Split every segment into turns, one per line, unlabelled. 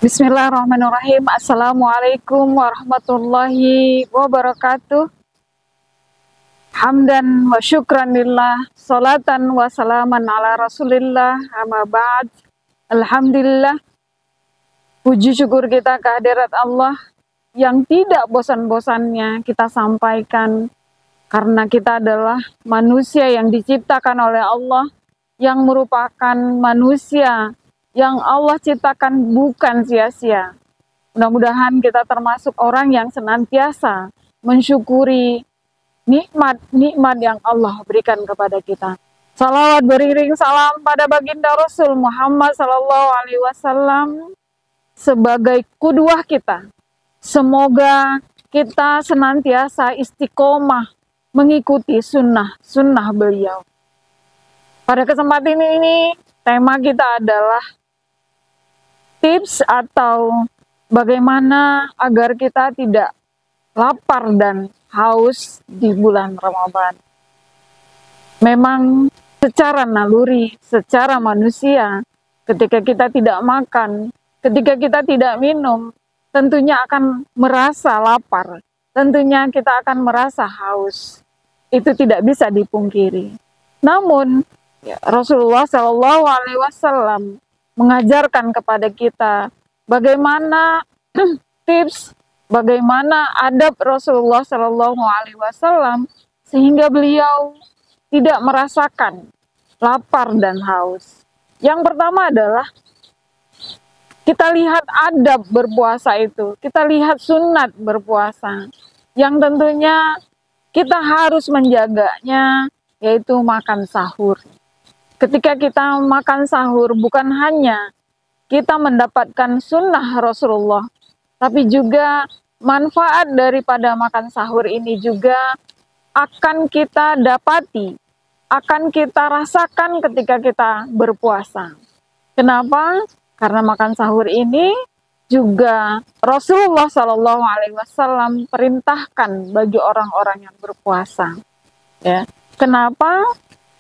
Bismillahirrahmanirrahim. Assalamualaikum warahmatullahi wabarakatuh. Hamdan wa syukran lillah, salatan wa salaman ala rasulillah, amma ba'd. Alhamdulillah, puji syukur kita kehadirat Allah yang tidak bosan-bosannya kita sampaikan, karena kita adalah manusia yang diciptakan oleh Allah, yang merupakan manusia yang Allah ciptakan bukan sia-sia. Mudah-mudahan kita termasuk orang yang senantiasa mensyukuri nikmat-nikmat yang Allah berikan kepada kita. Salawat beriring salam pada baginda Rasul Muhammad SAW sebagai kuduah kita. Semoga kita senantiasa istiqomah mengikuti sunnah beliau. Pada kesempatan ini tema kita adalah tips atau bagaimana agar kita tidak lapar dan haus di bulan Ramadan. Memang secara naluri, secara manusia, ketika kita tidak makan, ketika kita tidak minum, tentunya akan merasa lapar, tentunya kita akan merasa haus. Itu tidak bisa dipungkiri. Namun, Rasulullah SAW mengajarkan kepada kita bagaimana tips, bagaimana adab Rasulullah SAW sehingga beliau tidak merasakan lapar dan haus. Yang pertama adalah kita lihat adab berpuasa itu, kita lihat sunat berpuasa, yang tentunya kita harus menjaganya, yaitu makan sahur. Ketika kita makan sahur, bukan hanya kita mendapatkan sunnah Rasulullah, tapi juga manfaat daripada makan sahur ini juga akan kita dapati, akan kita rasakan ketika kita berpuasa. Kenapa? Karena makan sahur ini juga Rasulullah SAW perintahkan bagi orang-orang yang berpuasa. Ya. Kenapa?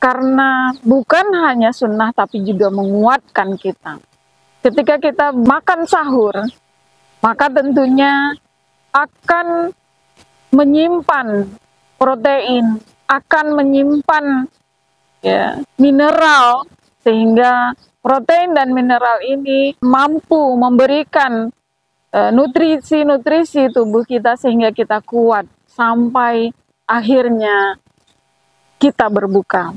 Karena bukan hanya sunnah tapi juga menguatkan kita. Ketika kita makan sahur, maka tentunya akan menyimpan protein, akan menyimpan mineral, sehingga protein dan mineral ini mampu memberikan nutrisi-nutrisi tubuh kita sehingga kita kuat sampai akhirnya kita berbuka.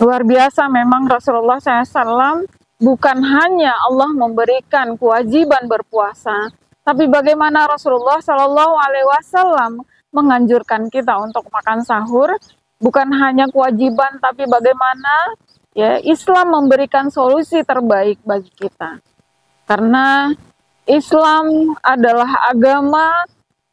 Luar biasa memang Rasulullah SAW bukan hanya Allah memberikan kewajiban berpuasa, tapi bagaimana Rasulullah SAW menganjurkan kita untuk makan sahur, bukan hanya kewajiban, tapi bagaimana Islam memberikan solusi terbaik bagi kita. Karena Islam adalah agama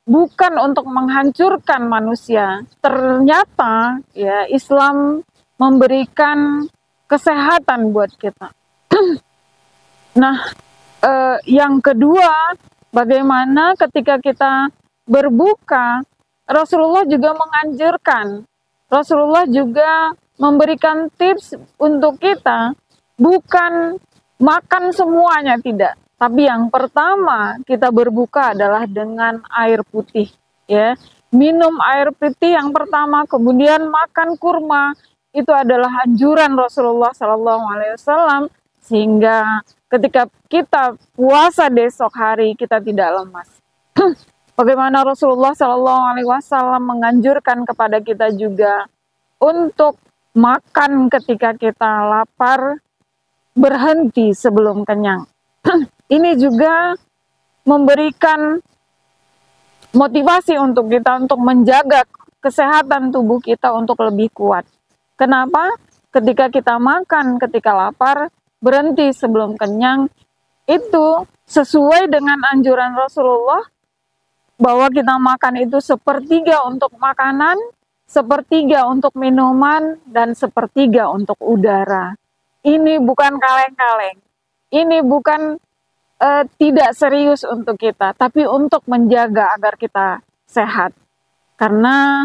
bukan untuk menghancurkan manusia. Ternyata Islam memberikan kesehatan buat kita. Nah, yang kedua, bagaimana ketika kita berbuka, Rasulullah juga menganjurkan, Rasulullah juga memberikan tips untuk kita, bukan makan semuanya, tidak. Tapi yang pertama kita berbuka adalah dengan air putih, minum air putih yang pertama, kemudian makan kurma. Itu adalah anjuran Rasulullah SAW, sehingga ketika kita puasa besok hari kita tidak lemas. Bagaimana Rasulullah SAW menganjurkan kepada kita juga untuk makan ketika kita lapar, berhenti sebelum kenyang. Ini juga memberikan motivasi untuk kita untuk menjaga kesehatan tubuh kita untuk lebih kuat. Kenapa? Ketika kita makan, ketika lapar, berhenti sebelum kenyang, itu sesuai dengan anjuran Rasulullah bahwa kita makan itu sepertiga untuk makanan, sepertiga untuk minuman, dan sepertiga untuk udara. Ini bukan kaleng-kaleng. Ini bukan tidak serius untuk kita, tapi untuk menjaga agar kita sehat. Karena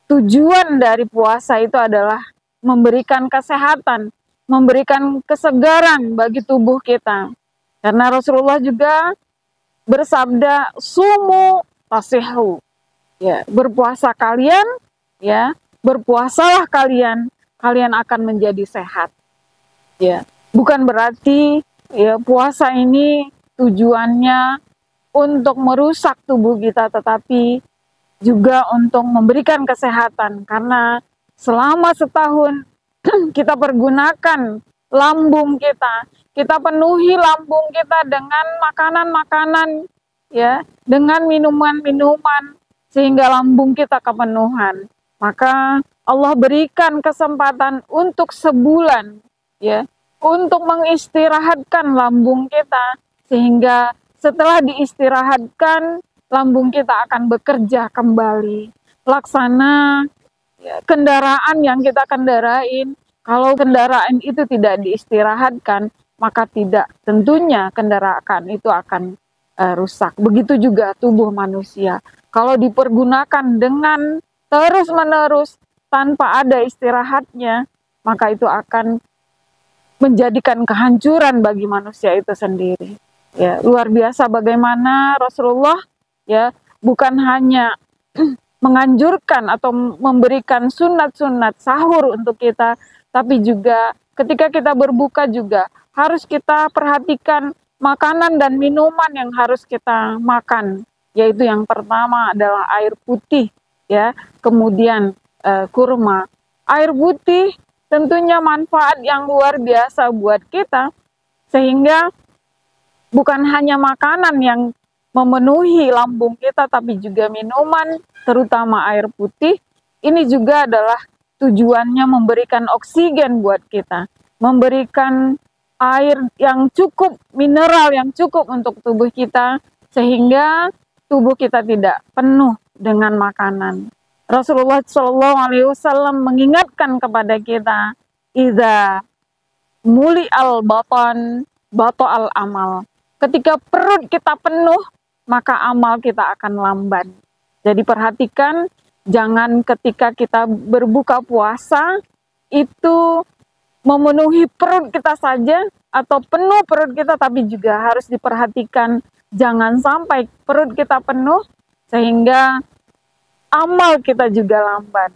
tujuan dari puasa itu adalah memberikan kesehatan, memberikan kesegaran bagi tubuh kita. Karena Rasulullah juga bersabda, sumu tasihu, ya, berpuasa kalian, ya, berpuasalah kalian, kalian akan menjadi sehat. Ya, bukan berarti ya puasa ini tujuannya untuk merusak tubuh kita, tetapi juga untuk memberikan kesehatan, karena selama setahun kita pergunakan lambung kita penuhi lambung kita dengan makanan-makanan, ya, dengan minuman-minuman, sehingga lambung kita kepenuhan. Maka Allah berikan kesempatan untuk sebulan, ya, untuk mengistirahatkan lambung kita, sehingga setelah diistirahatkan lambung kita akan bekerja kembali. Laksana ya, kendaraan yang kita kendarain, kalau kendaraan itu tidak diistirahatkan, maka tentunya kendaraan itu akan rusak. Begitu juga tubuh manusia. Kalau dipergunakan dengan terus-menerus tanpa ada istirahatnya, maka itu akan menjadikan kehancuran bagi manusia itu sendiri. Ya, luar biasa bagaimana Rasulullah, ya, bukan hanya menganjurkan atau memberikan sunat-sunat sahur untuk kita, tapi juga ketika kita berbuka juga harus kita perhatikan makanan dan minuman yang harus kita makan, yaitu yang pertama adalah air putih, ya, kemudian kurma. Air putih tentunya manfaat yang luar biasa buat kita, sehingga bukan hanya makanan yang memenuhi lambung kita, tapi juga minuman, terutama air putih. Ini juga adalah tujuannya memberikan oksigen buat kita, memberikan air yang cukup, mineral yang cukup untuk tubuh kita, sehingga tubuh kita tidak penuh dengan makanan. Rasulullah SAW mengingatkan kepada kita, idza muli al batan bato al amal. Ketika perut kita penuh, maka amal kita akan lamban. Jadi perhatikan, jangan ketika kita berbuka puasa itu memenuhi perut kita saja atau penuh perut kita, tapi juga harus diperhatikan jangan sampai perut kita penuh sehingga amal kita juga lamban.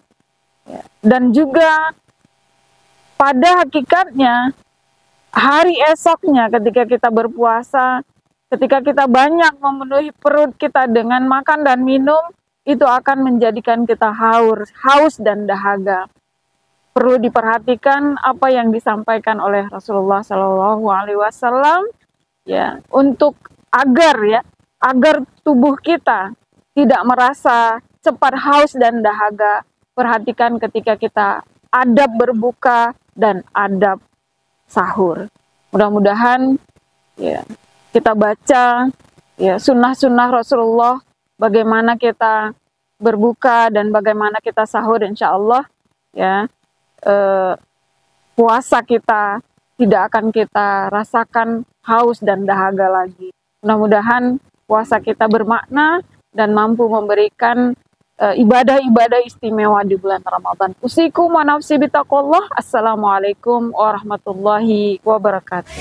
Dan juga pada hakikatnya hari esoknya ketika kita berpuasa, ketika kita banyak memenuhi perut kita dengan makan dan minum, itu akan menjadikan kita haus dan dahaga. Perlu diperhatikan apa yang disampaikan oleh Rasulullah SAW, ya, untuk agar tubuh kita tidak merasa cepat haus dan dahaga. Perhatikan ketika kita adab berbuka dan adab sahur. Mudah-mudahan ya kita baca ya sunnah-sunnah Rasulullah, bagaimana kita berbuka dan bagaimana kita sahur, insya Allah ya puasa kita tidak akan kita rasakan haus dan dahaga lagi. Mudah-mudahan puasa kita bermakna dan mampu memberikan ibadah-ibadah istimewa di bulan Ramadan. Usikum wa nafsi bitaqullah. Assalamualaikum warahmatullahi wabarakatuh.